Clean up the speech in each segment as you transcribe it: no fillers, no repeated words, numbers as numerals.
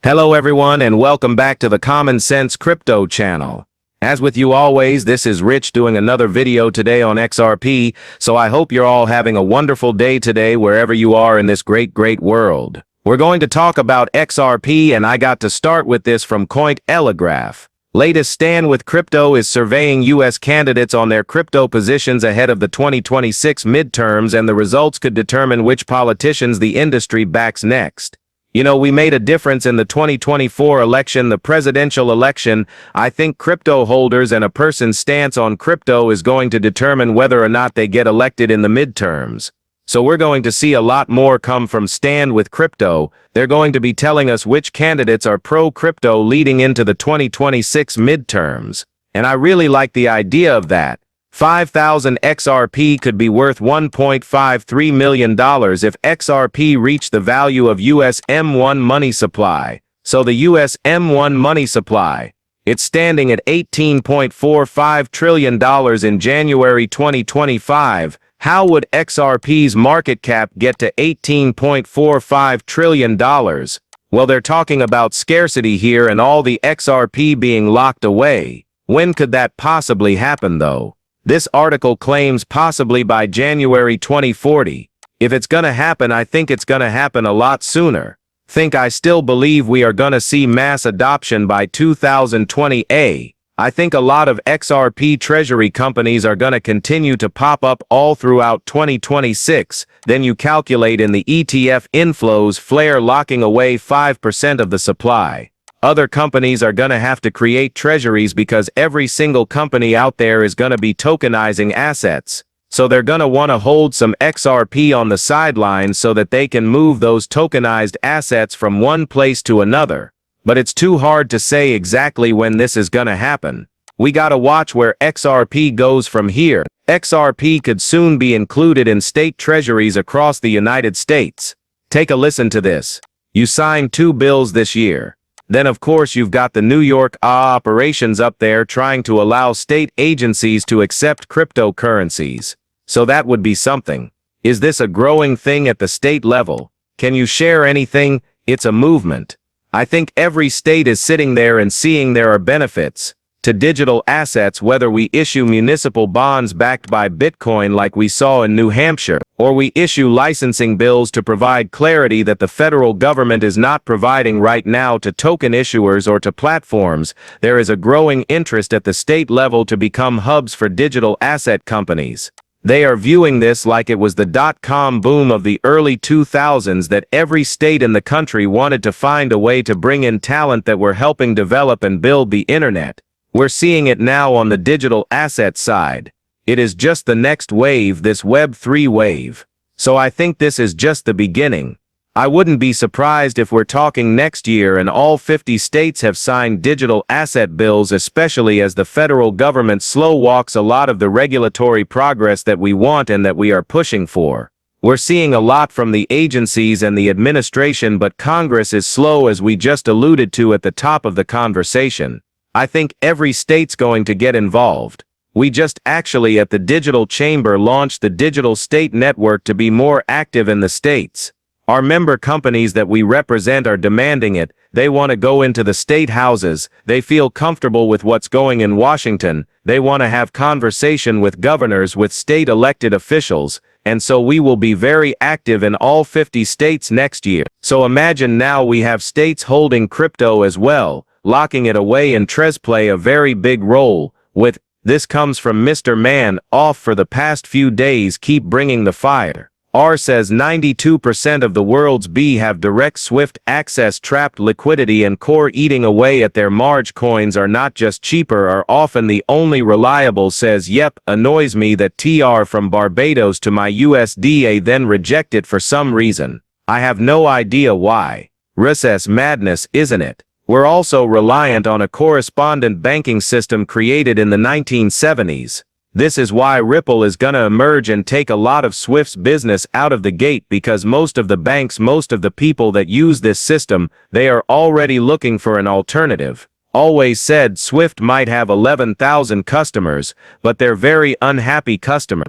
Hello everyone and welcome back to the Common Sense Crypto channel. As with you always, this is Rich doing another video today on XRP, so I hope you're all having a wonderful day today wherever you are in this great world. We're going to talk about XRP and I got to start with this from Cointelegraph. Latest Stand with Crypto is surveying U.S. candidates on their crypto positions ahead of the 2026 midterms, and the results could determine which politicians the industry backs next. You know, we made a difference in the 2024 election, the presidential election. I think crypto holders and a person's stance on crypto is going to determine whether or not they get elected in the midterms. So we're going to see a lot more come from Stand with Crypto. They're going to be telling us which candidates are pro-crypto leading into the 2026 midterms. And I really like the idea of that. 5,000 XRP could be worth $1.53 million if XRP reached the value of US M1 money supply. So the US M1 money supply, it's standing at $18.45 trillion in January 2025. How would XRP's market cap get to $18.45 trillion? Well, they're talking about scarcity here and all the XRP being locked away. When could that possibly happen though? This article claims possibly by January 2040. If it's gonna happen, I think it's gonna happen a lot sooner. I still believe we are gonna see mass adoption by 2020. I think a lot of XRP treasury companies are gonna continue to pop up all throughout 2026. Then you calculate in the ETF inflows, Flare locking away 5% of the supply. Other companies are gonna have to create treasuries because every single company out there is gonna be tokenizing assets. So they're gonna wanna hold some XRP on the sidelines so that they can move those tokenized assets from one place to another. But it's too hard to say exactly when this is gonna happen. We gotta watch where XRP goes from here. XRP could soon be included in state treasuries across the United States. Take a listen to this. You signed 2 bills this year. Then of course you've got the New York operations up there trying to allow state agencies to accept cryptocurrencies. So that would be something. Is this a growing thing at the state level? Can you share anything? It's a movement. I think every state is sitting there and seeing there are benefits to digital assets, whether we issue municipal bonds backed by Bitcoin like we saw in New Hampshire, or we issue licensing bills to provide clarity that the federal government is not providing right now to token issuers or to platforms. There is a growing interest at the state level to become hubs for digital asset companies. They are viewing this like it was the dot-com boom of the early 2000s, that every state in the country wanted to find a way to bring in talent that were helping develop and build the internet. We're seeing it now on the digital asset side. It is just the next wave, this Web3 wave. So I think this is just the beginning. I wouldn't be surprised if we're talking next year and all 50 states have signed digital asset bills, especially as the federal government slow walks a lot of the regulatory progress that we want and that we are pushing for. We're seeing a lot from the agencies and the administration, but Congress is slow, as we just alluded to at the top of the conversation. I think every state's going to get involved. We just actually at the Digital Chamber launched the Digital State Network to be more active in the states. Our member companies that we represent are demanding it. They want to go into the state houses. They feel comfortable with what's going in Washington. They want to have conversation with governors, with state elected officials. And so we will be very active in all 50 states next year. So imagine now we have states holding crypto as well, locking it away, and Trez play a very big role with. This comes from Mr. Man off for the past few days. Keep bringing the fire. R says 92% of the world's B have direct SWIFT access, trapped liquidity, and core eating away at their marge. Coins are not just cheaper, are often the only reliable. Says yep, annoys me that TR from Barbados to my USDA then reject it for some reason. I have no idea why. Recess madness, isn't it? We're also reliant on a correspondent banking system created in the 1970s. This is why Ripple is gonna emerge and take a lot of Swift's business out of the gate, because most of the banks, most of the people that use this system, they are already looking for an alternative. Always said Swift might have 11,000 customers, but they're very unhappy customers.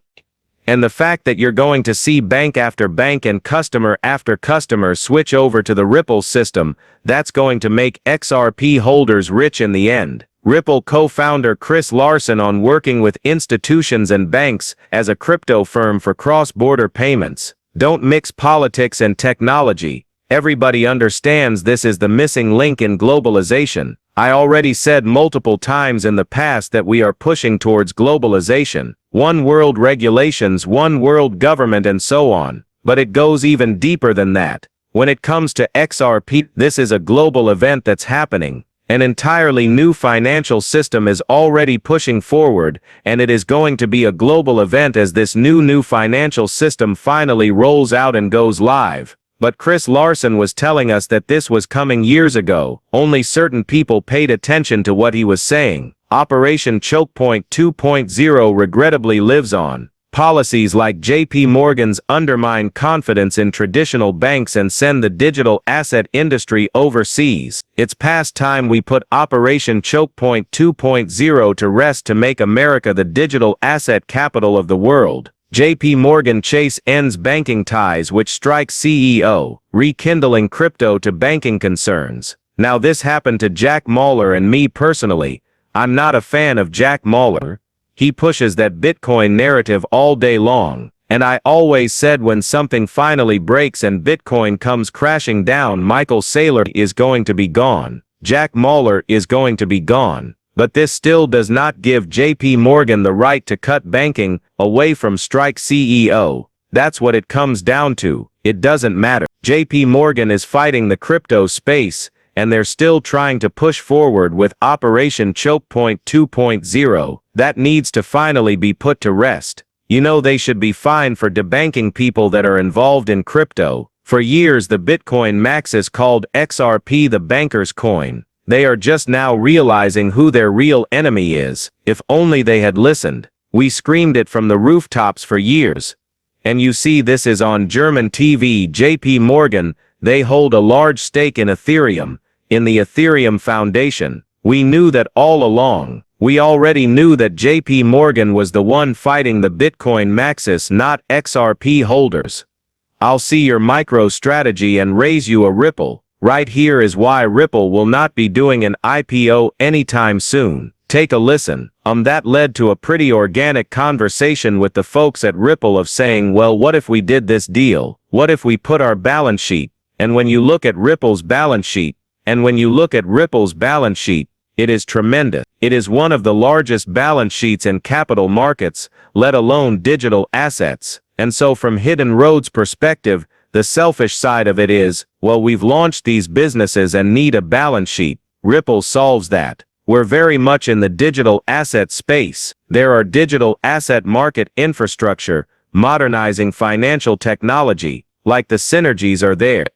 And the fact that you're going to see bank after bank and customer after customer switch over to the Ripple system, that's going to make XRP holders rich in the end. Ripple co-founder Chris Larsen on working with institutions and banks as a crypto firm for cross-border payments. Don't mix politics and technology. Everybody understands this is the missing link in globalization. I already said multiple times in the past that we are pushing towards globalization. One world regulations, one world government, and so on. But it goes even deeper than that. When it comes to XRP, this is a global event that's happening. An entirely new financial system is already pushing forward, and it is going to be a global event as this new financial system finally rolls out and goes live. But Chris Larsen was telling us that this was coming years ago. Only certain people paid attention to what he was saying. Operation Chokepoint 2.0 regrettably lives on. Policies like JP Morgan's undermine confidence in traditional banks and send the digital asset industry overseas. It's past time we put Operation Chokepoint 2.0 to rest to make America the digital asset capital of the world. JP Morgan Chase ends banking ties which strikes CEO, rekindling crypto to banking concerns. Now this happened to Jack Mallers and me personally. I'm not a fan of Jack Mallers. He pushes that Bitcoin narrative all day long, and I always said when something finally breaks and Bitcoin comes crashing down, Michael Saylor is going to be gone. Jack Mallers is going to be gone. But this still does not give JP Morgan the right to cut banking away from Strike CEO. That's what it comes down to. It doesn't matter. JP Morgan is fighting the crypto space, and they're still trying to push forward with Operation Chokepoint 2.0. That needs to finally be put to rest. You know, they should be fined for debanking people that are involved in crypto. For years the Bitcoin maxis called XRP the banker's coin. They are just now realizing who their real enemy is. If only they had listened. We screamed it from the rooftops for years. And you see, this is on German TV. JP Morgan, they hold a large stake in Ethereum, in the Ethereum Foundation. We knew that all along. We already knew that JP Morgan was the one fighting the Bitcoin maxis, not XRP holders. I'll see your MicroStrategy and raise you a Ripple. Right here is why Ripple will not be doing an IPO anytime soon. Take a listen. That led to a pretty organic conversation with the folks at Ripple of saying, well, what if we did this deal? What if we put our balance sheet? And when you look at Ripple's balance sheet, it is tremendous. It is one of the largest balance sheets in capital markets, let alone digital assets. And so from Hidden Road's perspective, the selfish side of it is, well, we've launched these businesses and need a balance sheet. Ripple solves that. We're very much in the digital asset space. There are digital asset market infrastructure, modernizing financial technology, like the synergies are there.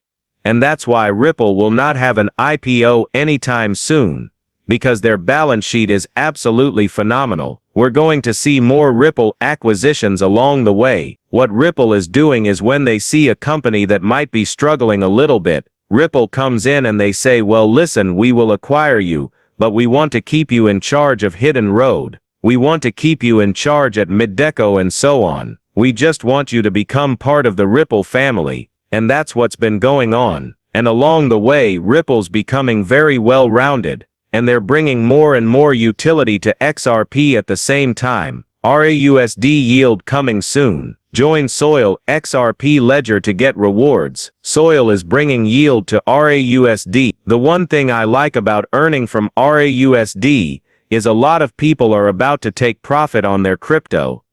And that's why Ripple will not have an IPO anytime soon, because their balance sheet is absolutely phenomenal. We're going to see more Ripple acquisitions along the way. What Ripple is doing is when they see a company that might be struggling a little bit, Ripple comes in and they say, well, listen, we will acquire you, but we want to keep you in charge of Hidden Road. We want to keep you in charge at Middeco and so on. We just want you to become part of the Ripple family. And that's what's been going on. And along the way, Ripple's becoming very well-rounded. And they're bringing more and more utility to XRP at the same time. RAUSD yield coming soon. Join Soil XRP Ledger to get rewards. Soil is bringing yield to RAUSD. The one thing I like about earning from RAUSD is a lot of people are about to take profit on their crypto.